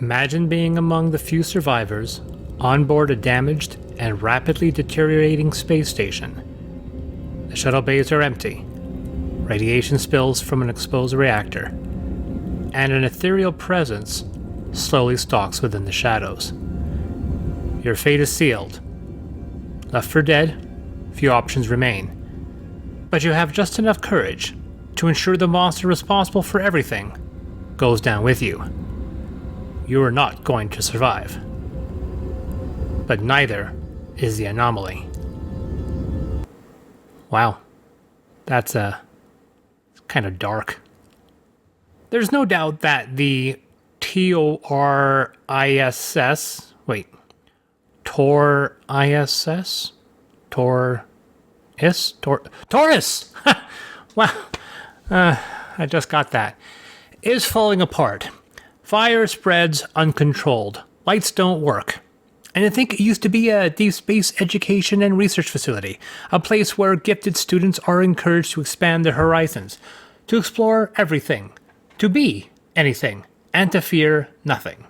Imagine being among the few survivors on board a damaged and rapidly deteriorating space station. The shuttle bays are empty. Radiation spills from an exposed reactor. And an ethereal presence slowly stalks within the shadows. Your fate is sealed. Left for dead, few options remain. But you have just enough courage to ensure the monster responsible for everything goes down with you. You are not going to survive. But neither is the Anomaly. Wow. That's kind of dark. There's no doubt that the T-O-R-I-S-S... Wait. Tor-I-S-S? Taurus! Wow. I just got that. Is falling apart. Fire spreads uncontrolled. Lights don't work. And I think it used to be a deep space education and research facility, a place where gifted students are encouraged to expand their horizons, to explore everything, to be anything, and to fear nothing.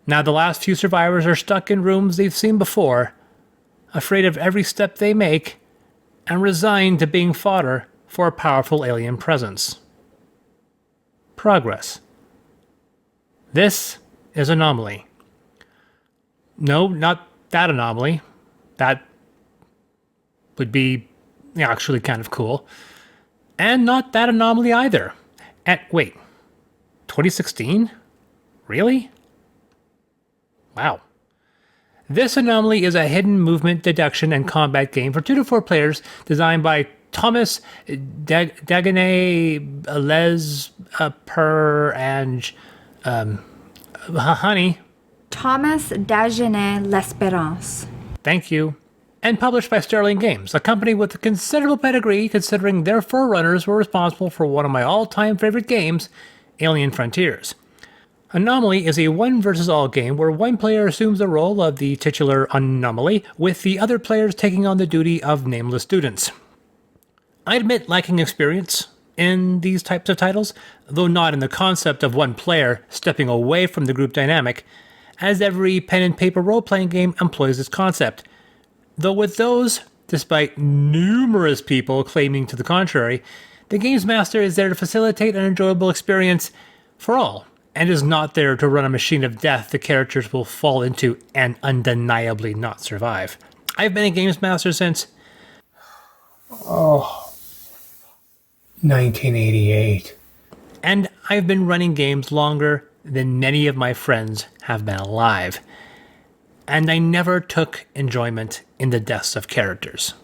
Now the last few survivors are stuck in rooms they've seen before, afraid of every step they make, and resigned to being fodder for a powerful alien presence. Progress. This is Anomaly. No, not that Anomaly. That would be actually kind of cool. And not that Anomaly either. Wait, 2016? Really? Wow. This Anomaly is a hidden movement deduction and combat game for 2 to 4 players designed by Thomas Dagenet Les Per and Honey. Thomas Dagenet L'Espérance. Thank you. And published by Sterling Games, a company with a considerable pedigree considering their forerunners were responsible for one of my all-time favorite games, Alien Frontiers. Anomaly is a one versus all game where one player assumes the role of the titular Anomaly, with the other players taking on the duty of nameless students. I admit lacking experience in these types of titles, though not in the concept of one player stepping away from the group dynamic, as every pen and paper role-playing game employs this concept. Though with those, despite numerous people claiming to the contrary, the games master is there to facilitate an enjoyable experience for all, and is not there to run a machine of death the characters will fall into and undeniably not survive. I've been a games master since 1988. And I've been running games longer than many of my friends have been alive. And I never took enjoyment in the deaths of characters.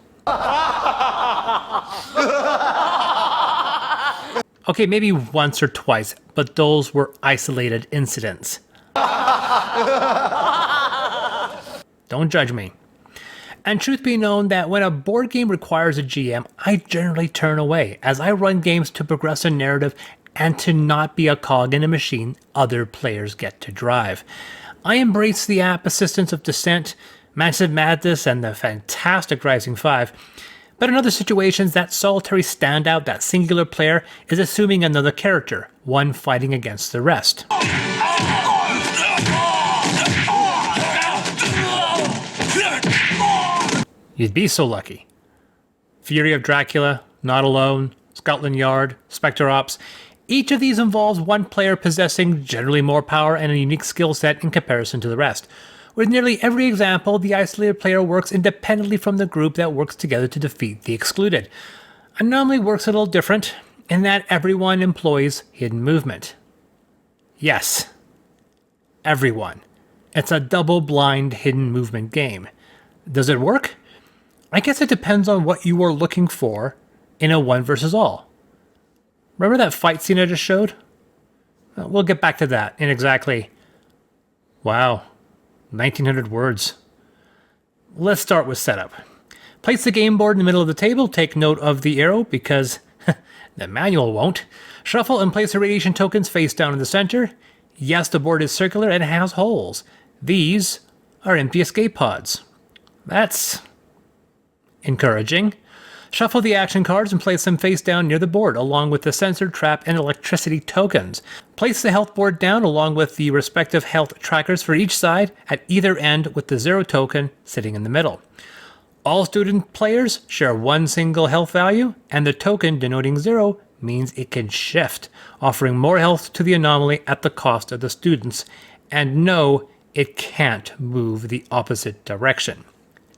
Okay, maybe once or twice, but those were isolated incidents. Don't judge me. And truth be known that when a board game requires a GM, I generally turn away, as I run games to progress a narrative and to not be a cog in a machine other players get to drive. I embrace the app assistance of Descent, Massive Madness, and the fantastic Rising 5. But in other situations, that solitary standout, that singular player, is assuming another character, one fighting against the rest. You'd be so lucky. Fury of Dracula, Not Alone, Scotland Yard, Spectre Ops. Each of these involves one player possessing generally more power and a unique skill set in comparison to the rest. With nearly every example, the isolated player works independently from the group that works together to defeat the excluded. Anomaly works a little different, in that everyone employs hidden movement. Yes, everyone. It's a double-blind hidden movement game. Does it work? I guess it depends on what you are looking for in a one versus all. Remember that fight scene I just showed? We'll get back to that in exactly... Wow, 1900 words. Let's start with setup. Place the game board in the middle of the table, take note of the arrow because the manual won't. Shuffle and place the radiation tokens face down in the center. Yes, the board is circular and has holes. These are empty escape pods. That's encouraging. Shuffle the action cards and place them face down near the board, along with the sensor, trap, and electricity tokens. Place the health board down along with the respective health trackers for each side at either end, with the 0 token sitting in the middle. All student players share one single health value, and the token denoting 0 means it can shift, offering more health to the anomaly at the cost of the students. And no, it can't move the opposite direction.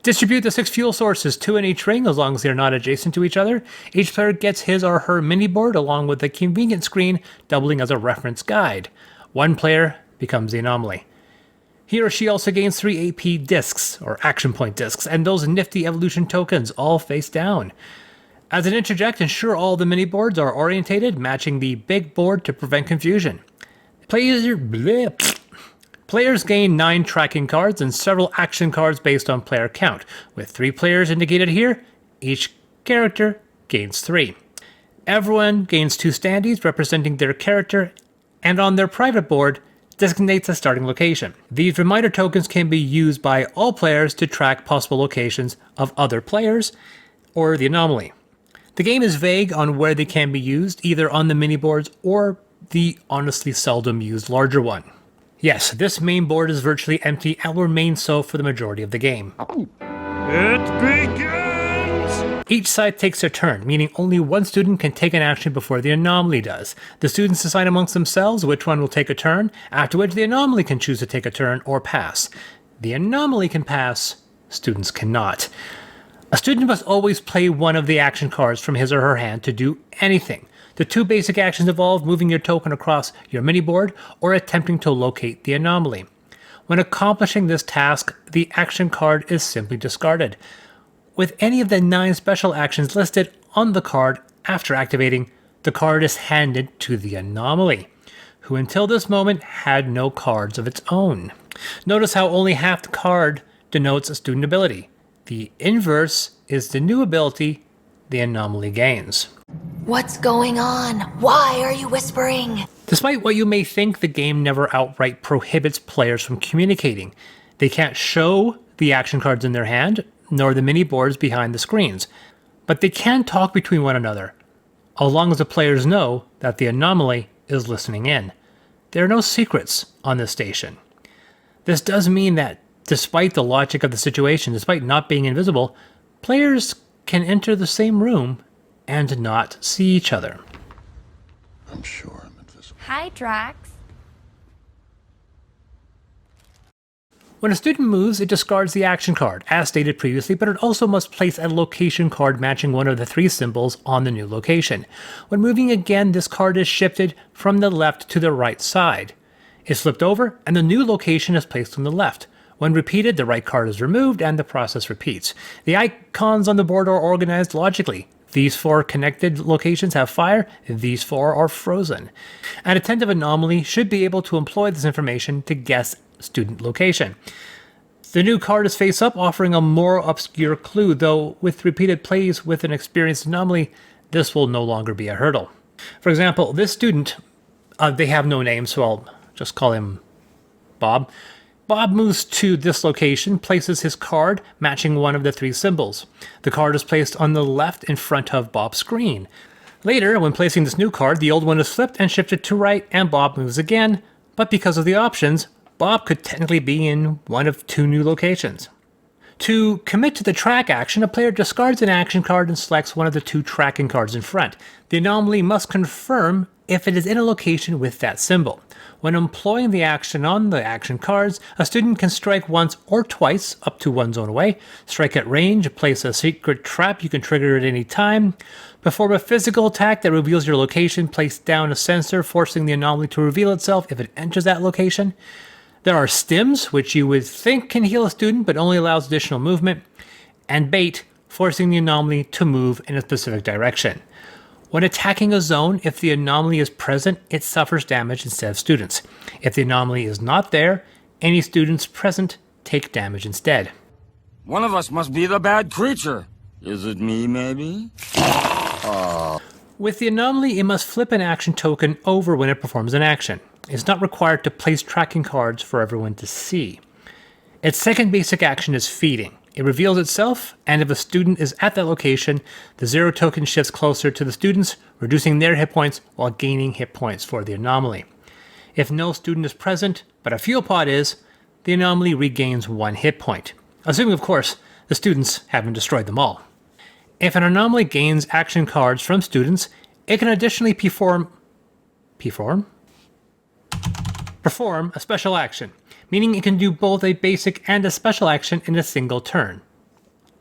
Distribute the 6 fuel sources, 2 in each ring, as long as they are not adjacent to each other. Each player gets his or her mini board along with a convenient screen doubling as a reference guide. One player becomes the anomaly. He or she also gains 3 AP discs, or action point discs, and those nifty evolution tokens, all face down. As an interject, ensure all the mini boards are orientated, matching the big board to prevent confusion. Players gain 9 tracking cards and several action cards based on player count. With 3 players indicated here, each character gains 3. Everyone gains 2 standees representing their character, and on their private board, designates a starting location. These reminder tokens can be used by all players to track possible locations of other players or the anomaly. The game is vague on where they can be used, either on the mini boards or the honestly seldom used larger one. Yes, this main board is virtually empty and will remain so for the majority of the game. It begins! Each side takes a turn, meaning only one student can take an action before the anomaly does. The students decide amongst themselves which one will take a turn, after which the anomaly can choose to take a turn or pass. The anomaly can pass, students cannot. A student must always play one of the action cards from his or her hand to do anything. The 2 basic actions involve moving your token across your mini board or attempting to locate the anomaly. When accomplishing this task, the action card is simply discarded. With any of the 9 special actions listed on the card after activating, the card is handed to the anomaly, who until this moment had no cards of its own. Notice how only half the card denotes a student ability. The inverse is the new ability the anomaly gains. What's going on? Why are you whispering? Despite what you may think, the game never outright prohibits players from communicating. They can't show the action cards in their hand, nor the mini boards behind the screens, but they can talk between one another, as long as the players know that the anomaly is listening in. There are no secrets on this station. This does mean that, despite the logic of the situation, despite not being invisible, players can enter the same room and not see each other. I'm sure I'm invisible. Hi, Drax. When a student moves, it discards the action card, as stated previously, but it also must place a location card matching one of the 3 symbols on the new location. When moving again, this card is shifted from the left to the right side. It's flipped over, and the new location is placed on the left. When repeated, the right card is removed, and the process repeats. The icons on the board are organized logically. These 4 connected locations have fire, these 4 are frozen. An attentive anomaly should be able to employ this information to guess student location. The new card is face up, offering a more obscure clue, though with repeated plays with an experienced anomaly, this will no longer be a hurdle. For example, this student, they have no name, so I'll just call him Bob. Bob moves to this location, places his card matching one of the 3 symbols. The card is placed on the left in front of Bob's screen. Later, when placing this new card, the old one is flipped and shifted to right, and Bob moves again, but because of the options, Bob could technically be in one of 2 new locations. To commit to the track action, a player discards an action card and selects one of the 2 tracking cards in front. The anomaly must confirm if it is in a location with that symbol. When employing the action on the action cards, a student can strike once or twice, up to one's own way, strike at range, place a secret trap you can trigger at any time, perform a physical attack that reveals your location, place down a sensor, forcing the anomaly to reveal itself if it enters that location. There are stims, which you would think can heal a student but only allows additional movement, and bait, forcing the anomaly to move in a specific direction. When attacking a zone, if the anomaly is present, it suffers damage instead of students. If the anomaly is not there, any students present take damage instead. One of us must be the bad creature. Is it me, maybe? With the anomaly, it must flip an action token over when it performs an action. It's not required to place tracking cards for everyone to see. Its second basic action is feeding. It reveals itself, and if a student is at that location, the 0 token shifts closer to the students, reducing their hit points while gaining hit points for the anomaly. If no student is present, but a fuel pod is, the anomaly regains 1 hit point, assuming, of course, the students haven't destroyed them all. If an anomaly gains action cards from students, it can additionally perform a special action, meaning it can do both a basic and a special action in a single turn,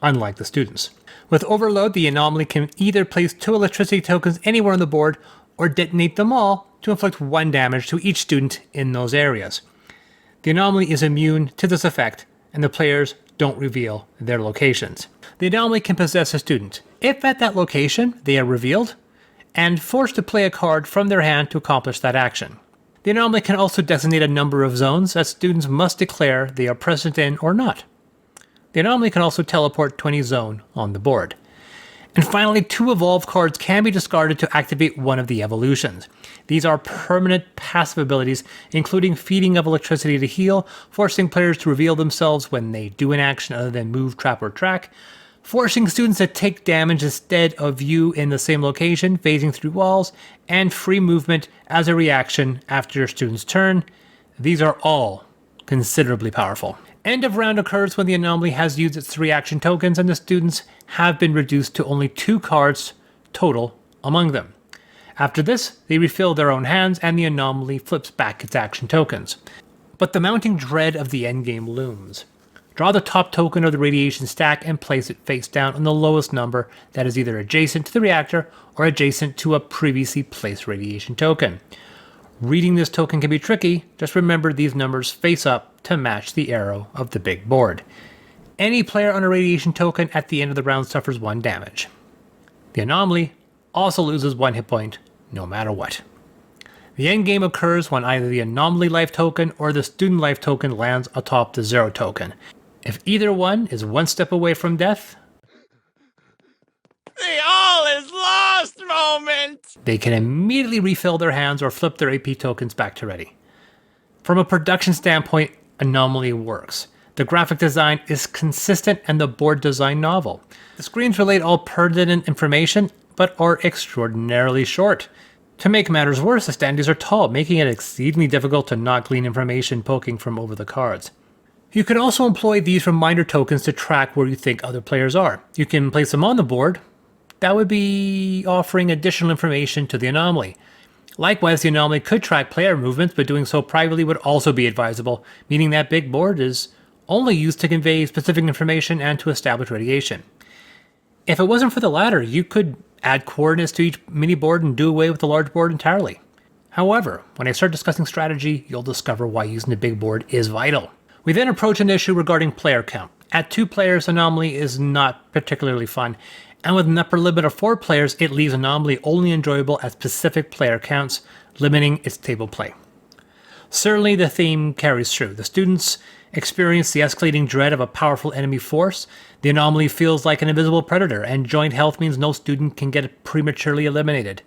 unlike the students. With Overload, the anomaly can either place 2 electricity tokens anywhere on the board or detonate them all to inflict 1 damage to each student in those areas. The anomaly is immune to this effect, and the players don't reveal their locations. The anomaly can possess a student if at that location they are revealed and forced to play a card from their hand to accomplish that action. The anomaly can also designate a number of zones that students must declare they are present in or not. The anomaly can also teleport to any zone on the board. And finally, 2 evolve cards can be discarded to activate one of the evolutions. These are permanent passive abilities, including feeding of electricity to heal, forcing players to reveal themselves when they do an action other than move, trap, or track, forcing students to take damage instead of you in the same location, phasing through walls, and free movement as a reaction after your student's turn. These are all considerably powerful. End of round occurs when the anomaly has used its 3 action tokens and the students have been reduced to only 2 cards total among them. After this, they refill their own hands and the anomaly flips back its action tokens. But the mounting dread of the endgame looms. Draw the top token of the radiation stack and place it face down on the lowest number that is either adjacent to the reactor or adjacent to a previously placed radiation token. Reading this token can be tricky, just remember these numbers face up to match the arrow of the big board. Any player on a radiation token at the end of the round suffers 1 damage. The anomaly also loses 1 hit point, no matter what. The endgame occurs when either the anomaly life token or the student life token lands atop the 0 token. If either one is 1 step away from death, the all is lost moment! They can immediately refill their hands or flip their AP tokens back to ready. From a production standpoint, Anomaly works. The graphic design is consistent and the board design novel. The screens relate all pertinent information, but are extraordinarily short. To make matters worse, the standees are tall, making it exceedingly difficult to not glean information poking from over the cards. You can also employ these reminder tokens to track where you think other players are. You can place them on the board. That would be offering additional information to the anomaly. Likewise, the anomaly could track player movements, but doing so privately would also be advisable, meaning that big board is only used to convey specific information and to establish radiation. If it wasn't for the latter, you could add coordinates to each mini board and do away with the large board entirely. However, when I start discussing strategy, you'll discover why using the big board is vital. We then approach an issue regarding player count. At 2 players, Anomaly is not particularly fun, and with an upper limit of 4 players, it leaves Anomaly only enjoyable at specific player counts, limiting its table play. Certainly the theme carries through. The students experience the escalating dread of a powerful enemy force. The Anomaly feels like an invisible predator, and joint health means no student can get prematurely eliminated.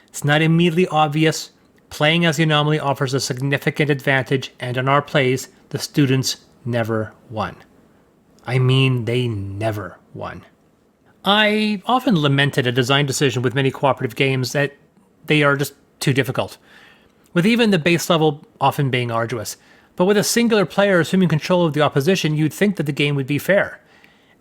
It's not immediately obvious. Playing as the Anomaly offers a significant advantage, and in our plays, the students never won. I mean, they never won. I often lamented a design decision with many cooperative games that they are just too difficult, with even the base level often being arduous. But with a singular player assuming control of the opposition, you'd think that the game would be fair.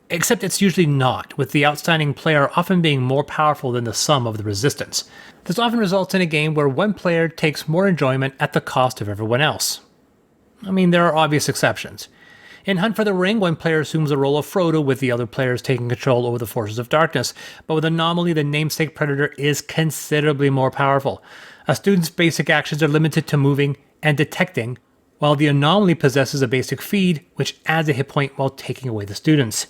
Except it's usually not, with the outstanding player often being more powerful than the sum of the resistance. This often results in a game where one player takes more enjoyment at the cost of everyone else. I mean, there are obvious exceptions. In Hunt for the Ring, one player assumes the role of Frodo, with the other players taking control over the forces of darkness. But with Anomaly, the namesake predator is considerably more powerful. A student's basic actions are limited to moving and detecting, while the Anomaly possesses a basic feed, which adds a hit point while taking away the students.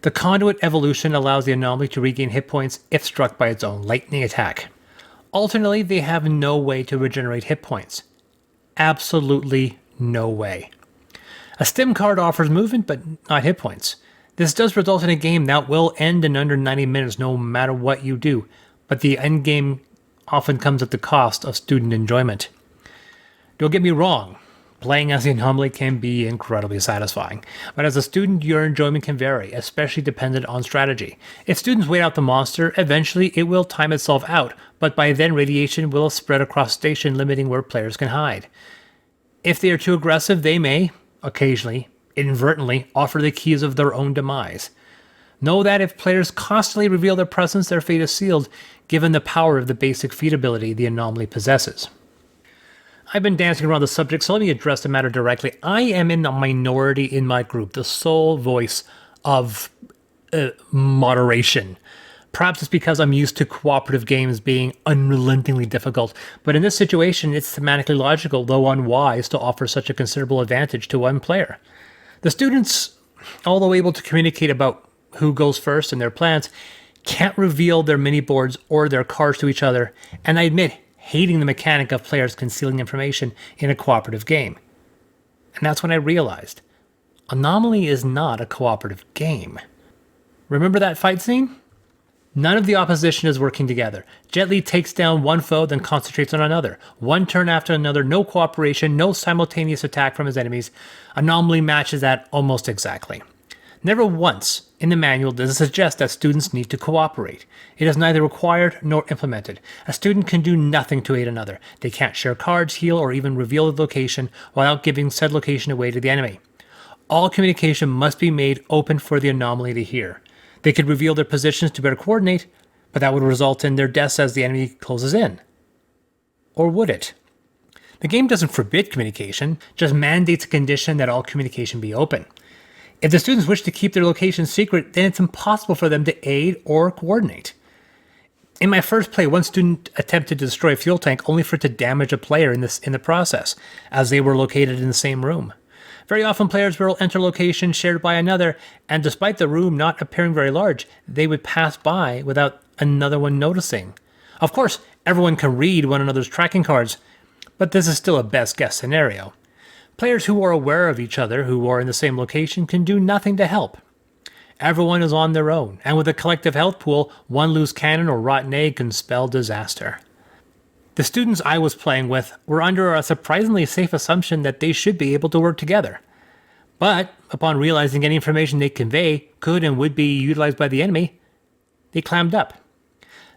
The Conduit evolution allows the Anomaly to regain hit points if struck by its own lightning attack. Alternately, they have no way to regenerate hit points. Absolutely no way. A stim card offers movement, but not hit points. This does result in a game that will end in under 90 minutes no matter what you do, but the end game often comes at the cost of student enjoyment. Don't get me wrong, Playing as the Anomaly can be incredibly satisfying, but as a student, your enjoyment can vary, especially dependent on strategy. If students wait out the monster, eventually it will time itself out, but by then radiation will have spread across station, limiting where players can hide. If they are too aggressive, they may, occasionally, inadvertently, offer the keys of their own demise. Know that if players constantly reveal their presence, their fate is sealed, given the power of the basic feat ability the Anomaly possesses. I've been dancing around the subject, so let me address the matter directly. I am in the minority in my group, the sole voice of moderation. Perhaps it's because I'm used to cooperative games being unrelentingly difficult, but in this situation, it's thematically logical, though unwise, to offer such a considerable advantage to one player. The students, although able to communicate about who goes first and their plans, can't reveal their mini boards or their cards to each other, and I admit hating the mechanic of players concealing information in a cooperative game. And that's when I realized Anomaly is not a cooperative game. Remember that fight scene? None of the opposition is working together. Jet Li takes down one foe, then concentrates on another. One turn after another, no cooperation, no simultaneous attack from his enemies. Anomaly matches that almost exactly. Never once in the manual does it suggest that students need to cooperate. It is neither required nor implemented. A student can do nothing to aid another. They can't share cards, heal, or even reveal the location without giving said location away to the enemy. All communication must be made open for the Anomaly to hear. They could reveal their positions to better coordinate, but that would result in their deaths as the enemy closes in. Or would it? The game doesn't forbid communication, just mandates a condition that all communication be open. If the students wish to keep their location secret, then it's impossible for them to aid or coordinate. In my first play, one student attempted to destroy a fuel tank only for it to damage a player in the process, as they were located in the same room. Very often players will enter locations shared by another, and despite the room not appearing very large, they would pass by without another one noticing. Of course, everyone can read one another's tracking cards, but this is still a best guess scenario. Players who are aware of each other, who are in the same location, can do nothing to help. Everyone is on their own, and with a collective health pool, one loose cannon or rotten egg can spell disaster. The students I was playing with were under a surprisingly safe assumption that they should be able to work together. But, upon realizing any information they convey could and would be utilized by the enemy, they clammed up.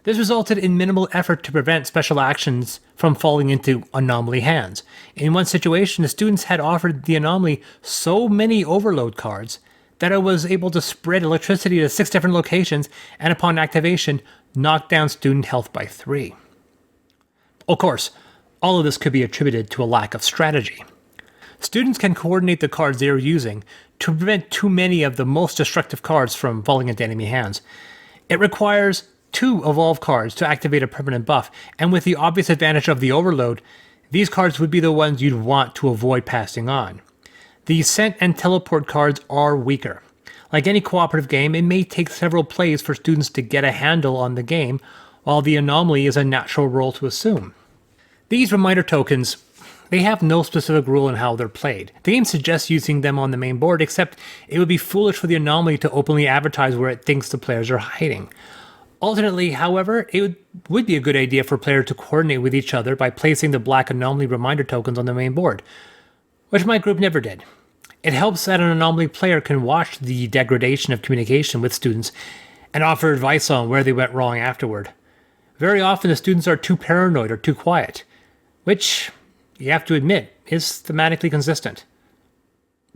This resulted in minimal effort to prevent special actions from falling into Anomaly hands. In one situation, the students had offered the Anomaly so many overload cards that it was able to spread electricity to 6 different locations and upon activation, knock down student health by 3. Of course, all of this could be attributed to a lack of strategy. Students can coordinate the cards they are using to prevent too many of the most destructive cards from falling into enemy hands. It requires 2 evolve cards to activate a permanent buff, and with the obvious advantage of the overload, these cards would be the ones you'd want to avoid passing on. The scent and teleport cards are weaker. Like any cooperative game, it may take several plays for students to get a handle on the game, while the Anomaly is a natural role to assume. These reminder tokens, they have no specific rule in how they're played. The game suggests using them on the main board, except it would be foolish for the Anomaly to openly advertise where it thinks the players are hiding. Alternately, however, it would be a good idea for players to coordinate with each other by placing the black Anomaly reminder tokens on the main board, which my group never did. It helps that an Anomaly player can watch the degradation of communication with students and offer advice on where they went wrong afterward. Very often the students are too paranoid or too quiet, which, you have to admit, is thematically consistent.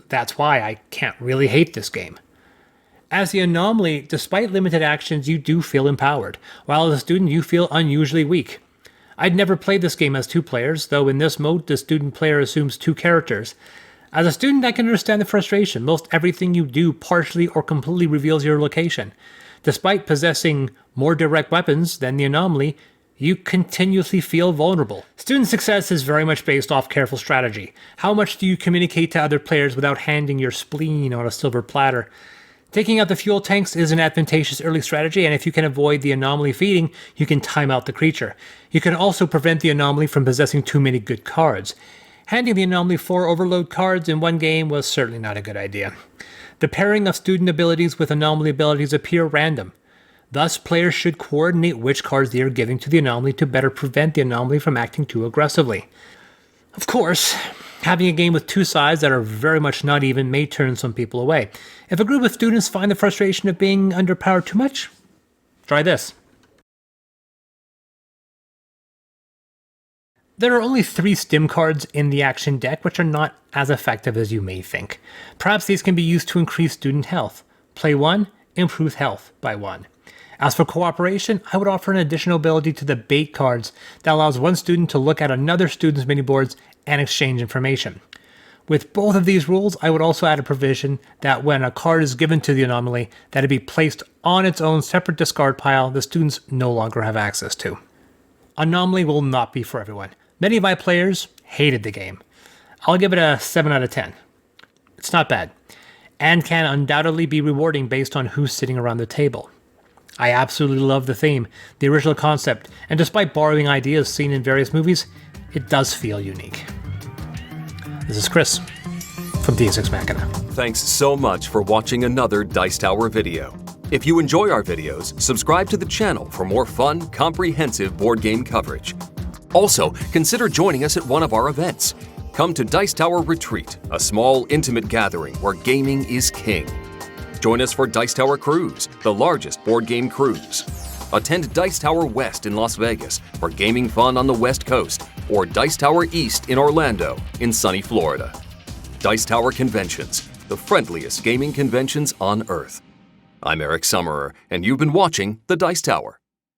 That's why I can't really hate this game. As the Anomaly, despite limited actions, you do feel empowered, while as a student you feel unusually weak. I'd never played this game as 2 players, though in this mode the student player assumes 2 characters. As a student I can understand the frustration. Most everything you do partially or completely reveals your location. Despite possessing more direct weapons than the Anomaly, you continuously feel vulnerable. Student success is very much based off careful strategy. How much do you communicate to other players without handing your spleen on a silver platter? Taking out the fuel tanks is an advantageous early strategy, and if you can avoid the Anomaly feeding, you can time out the creature. You can also prevent the Anomaly from possessing too many good cards. Handing the Anomaly 4 overload cards in one game was certainly not a good idea. The pairing of student abilities with Anomaly abilities appear random. Thus, players should coordinate which cards they are giving to the Anomaly to better prevent the Anomaly from acting too aggressively. Of course, Having a game with two sides that are very much not even may turn some people away. If a group of students find the frustration of being underpowered too much, try this. There are only 3 stim cards in the action deck, which are not as effective as you may think. Perhaps these can be used to increase student health. Play 1, improve health by 1. As for cooperation, I would offer an additional ability to the bait cards that allows one student to look at another student's mini boards and exchange information. With both of these rules, I would also add a provision that when a card is given to the anomaly, that it be placed on its own separate discard pile the students no longer have access to. Anomaly will not be for everyone. Many of my players hated the game. I'll give it a 7 out of 10. It's not bad, and can undoubtedly be rewarding based on who's sitting around the table. I absolutely love the theme, the original concept, and despite borrowing ideas seen in various movies, it does feel unique. This is Chris from Dias Ex Machina. Thanks so much for watching another Dice Tower video. If you enjoy our videos, subscribe to the channel for more fun, comprehensive board game coverage. Also, consider joining us at one of our events. Come to Dice Tower Retreat, a small, intimate gathering where gaming is king. Join us for Dice Tower Cruise, the largest board game cruise. Attend Dice Tower West in Las Vegas for gaming fun on the West Coast, or Dice Tower East in Orlando, in sunny Florida. Dice Tower Conventions, the friendliest gaming conventions on Earth. I'm Eric Summerer, and you've been watching The Dice Tower.